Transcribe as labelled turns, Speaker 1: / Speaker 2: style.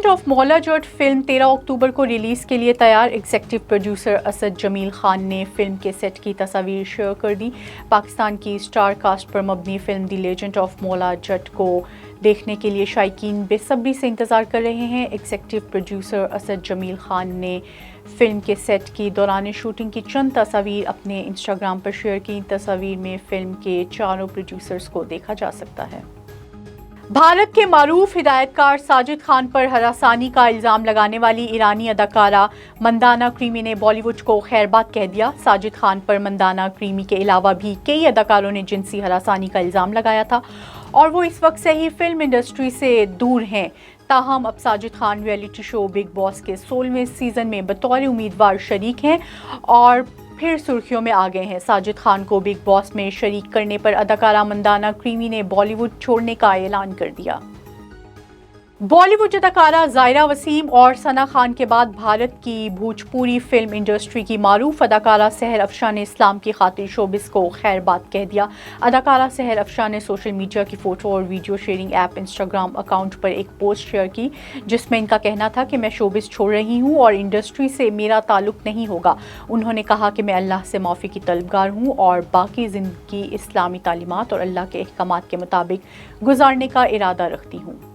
Speaker 1: Legend of مولا جٹ film 13 اکتوبر کو release کے لیے تیار. ایگزیکٹو پروڈیوسر اسد جمیل خان نے فلم کے سیٹ کی تصاویر شیئر کر دی. پاکستان کی اسٹار کاسٹ پر مبنی فلم دی لیجنڈ آف مولا جٹ کو دیکھنے کے لیے شائقین بے صبری سے انتظار کر رہے ہیں. ایگزیکٹو پروڈیوسر اسد جمیل خان نے فلم کے سیٹ کی دوران شوٹنگ کی چند تصاویر اپنے انسٹاگرام پر شیئر کی. تصاویر میں فلم کے چاروں پروڈیوسرز کو دیکھا جا سکتا ہے. بھارت کے معروف ہدایت کار ساجد خان پر ہراسانی کا الزام لگانے والی ایرانی اداکارہ مندانا کریمی نے بالی ووڈ کو خیر باد کہہ دیا. ساجد خان پر مندانا کریمی کے علاوہ بھی کئی اداکاروں نے جنسی ہراسانی کا الزام لگایا تھا اور وہ اس وقت سے ہی فلم انڈسٹری سے دور ہیں. تاہم اب ساجد خان ریئلٹی شو بگ باس کے 16ویں سیزن میں بطور امیدوار شریک ہیں اور پھر سرخیوں میں آ گئے ہیں. ساجد خان کو بگ باس میں شریک کرنے پر اداکارہ مندانا کریمی نے بالی ووڈ چھوڑنے کا اعلان کر دیا. بالی ووڈ اداکارہ زائرہ وسیم اور ثنا خان کے بعد بھارت کی بھوجپوری فلم انڈسٹری کی معروف اداکارہ سحر افشاں نے اسلام کی خاطر شوبز کو خیر باد کہہ دیا. اداکارہ سحر افشاں نے سوشل میڈیا کی فوٹو اور video sharing app Instagram account پر ایک پوسٹ شیئر کی جس میں ان کا کہنا تھا کہ میں شوبز چھوڑ رہی ہوں اور انڈسٹری سے میرا تعلق نہیں ہوگا. انہوں نے کہا کہ میں اللہ سے معافی کی طلبگار ہوں اور باقی زندگی اسلامی تعلیمات اور اللہ کے احکامات کے مطابق گزارنے کا ارادہ رکھتی ہوں.